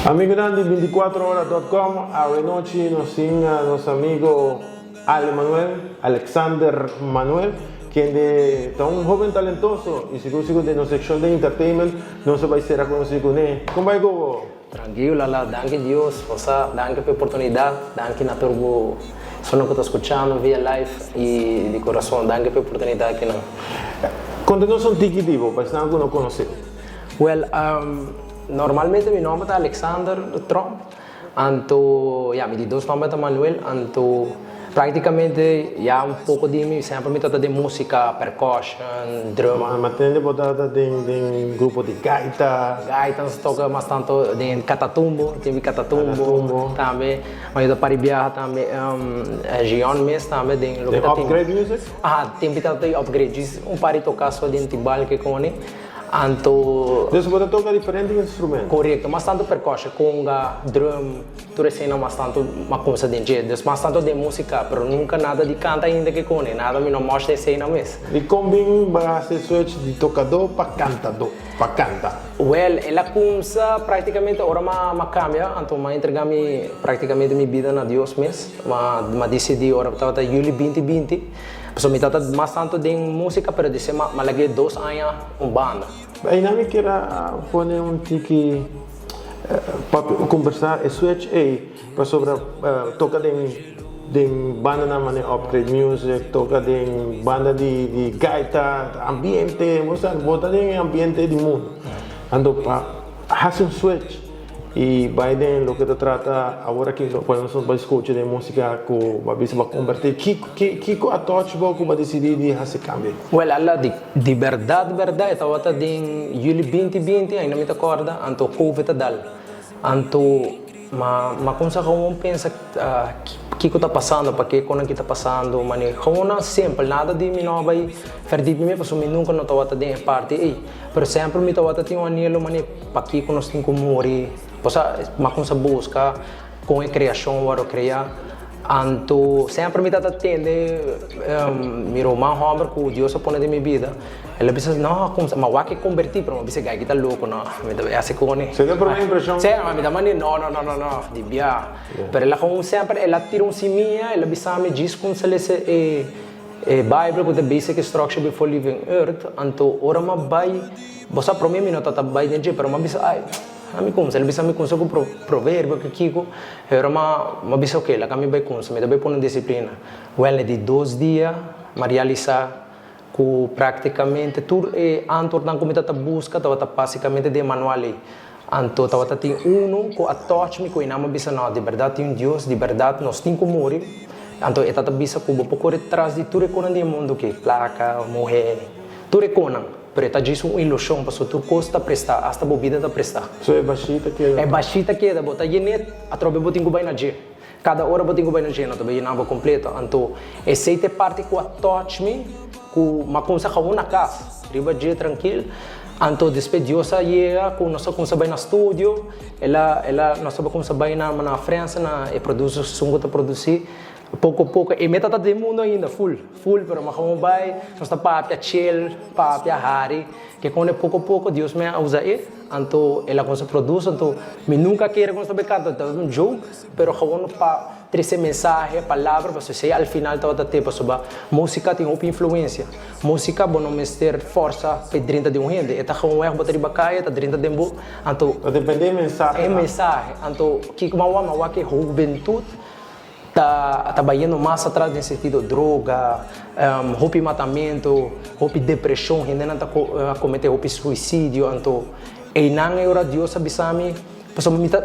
Amigo de 24horas.com, a noche nos siga nuestro amigo Alexander Manuel, quien es un joven talentoso y seguro de nuestra sección de entertainment no se va a ser conocido con él. ¿Cómo va, Gogo? Tranquilo, Lala, danke Dios, danke por la oportunidad, danke na turbo, sono que está escuchando via live y de corazón, danke por la oportunidad que no. Conta-nos um tiki divo, para estar não conhecido. Well, normalmente meu nome é Alexander Trump, então, me diz dois nomes é Manuel, então, praticamente, pouco de mim, sempre me trata de música, percussion, drum. Mas tem de botada de grupo de gaita. Gaita, se toca bastante de catatumbo, tem catatumbo também, mas eu para viajar também, Gion mesmo também, tem upgrade music? Tem que de upgrade, par tocar só de tibal que com então, você pode tocar diferentes instrumentos. Correto, mas tanto percussion, conga, drum, tudo assim, mas tanto uma coisa de jeito, mas tanto de música, mas nunca nada de canta ainda que com nada me não mostra assim na mesma. E como vai ser switch de tocador para cantador, para cantar? Well, ela começa praticamente agora uma cambia, então eu entreguei praticamente minha vida na Deus mesmo, mas decidi agora para julho 2020. So, me trata mais tanto de música, mas disse mas lagi 2 anos banda. Ainda me queira pôr tiki para conversar e switch para sobre toca de banda na maneira upgrade music, toca de banda de gaita, ambiente, você bota de ambiente do mundo. Ando para fazer switch. E Biden, lo que te trata agora que quando nós vamos escutar de música que vai se converter, que a touch que vai decidir de fazer cambio? Well, alla de verdade, estava até em julho 2020, ainda me acorda, anto COVID dal, anto mas como se como pensa que está passando, para que quando que está passando, mas como não sempre nada de mim não vai perder mim, porque eu nunca não estava até em parte, mas sempre me estava até um anelo, mas para que quando nós temos que morrer. Mas como se busca com a criação, para criar, então sempre me está tendo, meu irmão Homer, que Deus põe na minha vida, ele pensa, não, mas o que convertir, para mim, que está louco, não, é assim como é. Você tem a impressão? Sim, mas me dá maneira, não, de via, mas ela como sempre, ela tira seminha, ela pensa, me diz como se ele Bible with the basic structure before leaving earth, então ora mas vai, você para mim não está vai dentro, mas me pensa, ele bisa me com provérbio que Kiko era uma bisa ok, lá que vai com me também põe disciplina. Well, de 2 dias, me realizar que praticamente tudo antor dan como tá busca, tá basicamente de manual. Anto tá tem com a touch me com inama bisa não, de verdade tem Deus, de verdade nós tem como morrer. Anto eta bisa que vou correr atrás de tudo com o mundo que placa, morrer, tudo com pero está disso uma ilusão, para tu custa prestar, hasta a bebida está prestar. Isso é baixita que é baixita que é, bota genet, a trobe botinho vai na G. Cada hora botinho vai na G, não também não completo. Então, esse é parte com a touch me, com uma coisa que na casa, riba G tranquilo. Então, despediosa chega, com nossa coisa vai na estúdio, ela nossa coisa vai na França, e produz som que produzir. Pouco a pouco, e metade do mundo ainda, full, pero mas como vai, nós está para chill, para Harry, que quando pouco a pouco Deus me usa então ela começa a produzir, então me nunca quero quando está cantando, é um jogo, pero como para trazer mensagem, palavra, para você ao final está até sobre música tem uma influência, música bom não ter força para dentro de gente, está como é bater bacaia, está dentro de um, então depende mensagem, mensagem, então que uma que juventude está trabalhando mais atrás nesse sentido droga, roupa matamento, roupa depressão, ainda não está cometendo roupa suicídio, então e não é hora de Deus avisar-me,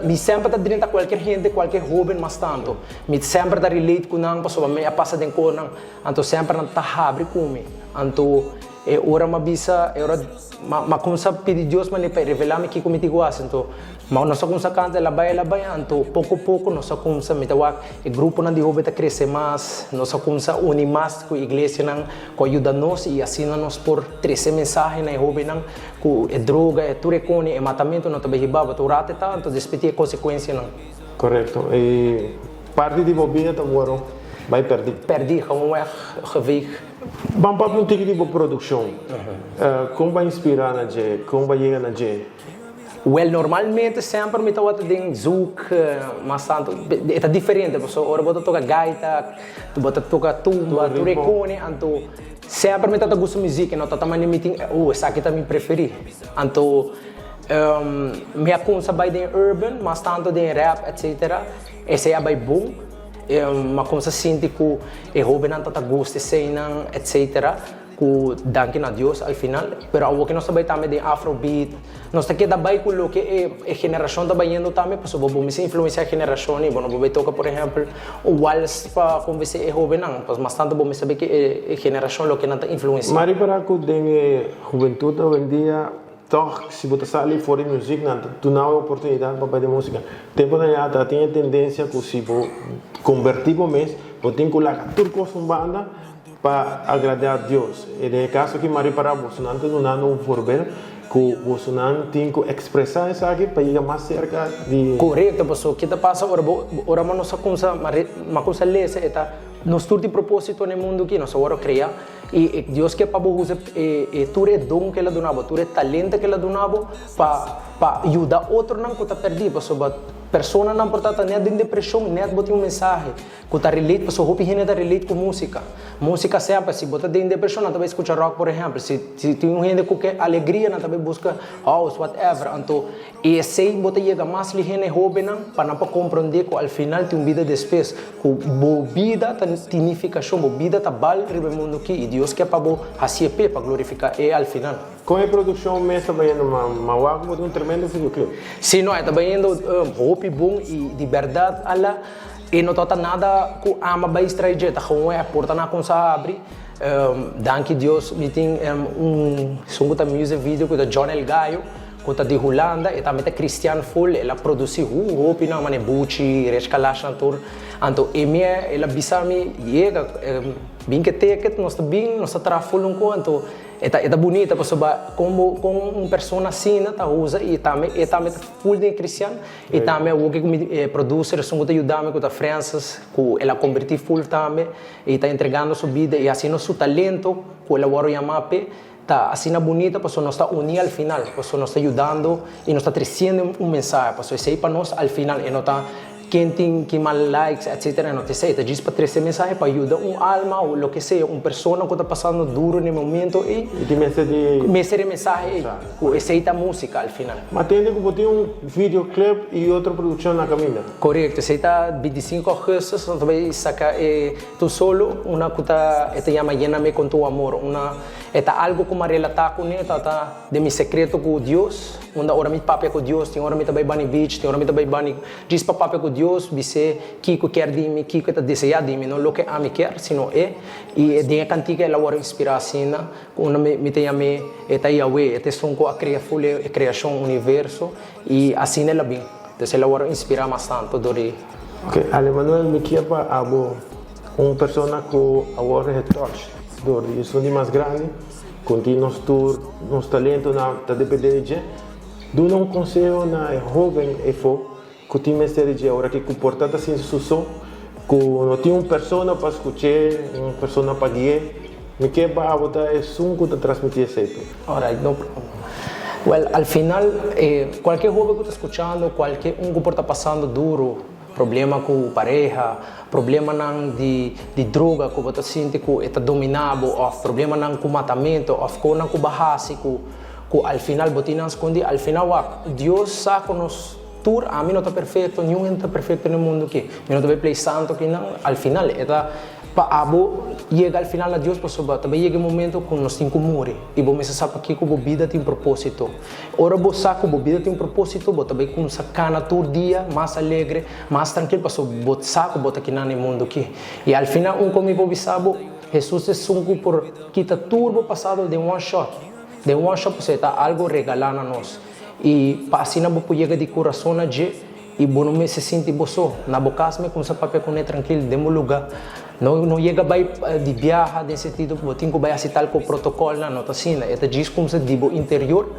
me sempre está dentro de qualquer gente, qualquer jovem, mas tanto, me sempre está relate com não, pessoa me passa de cor não, então sempre não está abre comigo, então é hora me avisa, é hora mas como se pedir Deus para revelar-me que cometi gosto, então mas nós como se canta ela vai, então pouco a pouco nós como se metawak o grupo não de jovem está crescer mais, nós como se unir mais com a igreja não, com ajuda nós e assim nós por trazer mensagem na jovem não, com droga, turecone, matamento não também ribava, tu rate tanto, despedir consequência não. Correto. E parte de bobina tá agora vai perder. Perdi gewoon weg geweeg. Vamos para um tipo de produção. Como vai inspirar na gente? Como vai chegar na gente? Well, normalmente sempre me tawat ding zoek, mas tanto é diferente, porque ora bota toca gaita, tu bota toca tumba, tu recone, anto sempre me tata gusto música, não tata mani meeting, essa aqui tá me preferi. Anto me aconsa by the urban, mas tanto de rap, etc. Esse é bem bom. Mas como se sente que é jovem não tata gusto, cena, etc. Que danke a Deus al final, pero algo que nós também também de Afrobeat, nós tá que da bem com o que é geração tá indo também, porque vou me influenciar a geração e bueno, vou tocar por exemplo o Waltz para como você é jovem não, mas tanto vou me saber que é geração o que não tá influencia. Mas para que tem juventude hoje em dia, toch se você sai fora de música, não tu não há oportunidade para fazer música. Tempo da já tem tendência que se você convertir para mês, você tem que colocar tudo com banda para agradar a Deus. E no caso que Maria para Bolsonaro não há um forber que Bolsonaro tem que expressar isso aqui para chegar mais cerca de... Correto, pessoal. O que passa ora mas uma coisa lesa é nós tudo de propósito no mundo que nós agora criar e Deus que para usar tudo é dom que ele donava, tudo é talento que ele donava para ajudar outro não que está perdido, pessoal. Persona não portata nem de depressão, nem botar mensagem que está relate, pessoal, hope gente está relate com música. Música sempre, se botar de depressão, não também escuta rock, por exemplo. Se tem um gente que alegria, não também busca house, whatever. Então, e se botar chega mais gente jovem, para não compreender que ao final tem uma vida depois, que a vida tem significação, a vida está bal no mundo aqui, e Deus quer para fazer para glorificar e ao final. Com a produção mesmo também uma wago de um tremendo videoclipe. Sim, não, é também hope bom e de verdade, ela e não toca nada que ama bem estrangeiro, tá com a porta na consa abre. Danke Deus, me tem som da music video com o John El Gaio, que tá de Holanda, e também tá Christian Full, ela produziu hope na mane Bucci, Rescalash Tour. Então, ela bisami chega, bem que ticket, nós tá bem, nós tá traful um quanto. É bonita, pessoal, como uma pessoa assim, tá usa e também full de cristiano e também o que producer, são muito ajudando com a Francis, que ela convertiu full também e está entregando sua vida e assim nosso talento, que ela agora chama tá assim bonita, pessoal, nós está unindo ao final, pessoal, nós está ajudando e nós está trazendo mensagem, pessoal, isso aí para nós ao final e não tá quem tem que mal likes, etc. Não te sei, tá diz para trazer mensagem para ajudar alma ou o que seja, uma pessoa que está passando duro no momento e mensagem e aceita música ao final. Mas tem que botar videoclip e outra produção na caminha. Correto, aceita 25 agosto, também saca tu solo, uma que te chama Lléname con tu amor, algo que me relata com ele, de meu secreto com Deus, onde ora me papai com Deus, tem hora me também bani beach, tem hora me também bani diz para papai com Deus, dice que quer de mim, que está desejando de mim, não o que a mim quer, sino e de cantiga ela ora inspira assim, quando me tem a mim, está Yahweh, este som com a criação universo e assim ela bem, então ela ora inspira bastante dori. Ok, Manuel me quer para uma pessoa que agora é touch, dori, isso é mais grande, continua nosso talento na depender de dá um conselho na jovem e fogo que tem mestre de agora que comporta assim sucesso que não tem uma pessoa para escutar uma pessoa para guiar me quer para botar é som que transmitir sempre. Alright, no problem. Well, al final qualquer jovem que está escutando, qualquer que está passando duro, problema com pareja, problema de droga que você sente que está dominado, ou problema com matamento, ou com barraço, que al final você não esconde, al final Deus sabe nos tur, a mim não está perfeito, nenhum está perfeito no mundo aqui, eu não estou bem santo aqui, não, al final para chegar ao final a Deus, pessoal, também chega um momento que nós temos que morrer e você sabe que a vida tem um propósito. Ora você sabe que a vida tem um propósito, você também com sacana todo dia, mais alegre, mais tranquilo, pessoal, você sabe que você aqui no mundo aqui. E ao final, como você sabe, Jesus é sungo por quitar tudo passado de one shot. De one shot, você está algo regalando a nós. E assim você chega de coração a Deus e você não se sente você. Na boca, com essa papel com tranquilo, de um lugar. Não chega de viagem, nesse sentido, você tem que aceitar com o protocolo, não está assim. É diz como se diz interior,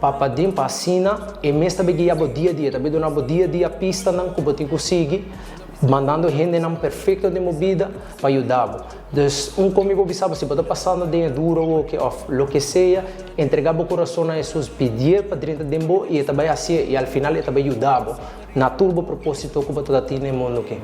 para dentro, para assinar, e mesmo também guiar o dia a dia, também dá o dia a dia pista, não que você tem que seguir, mandando gente não perfeito de movida para ajudar. Então, comigo sabe, se você passando de duro ou lo que seja, entregar o coração a Jesus, pedir para dentro de tempo e também assim, e ao final ele também ajudar na turbo propósito que você tem no mundo aqui.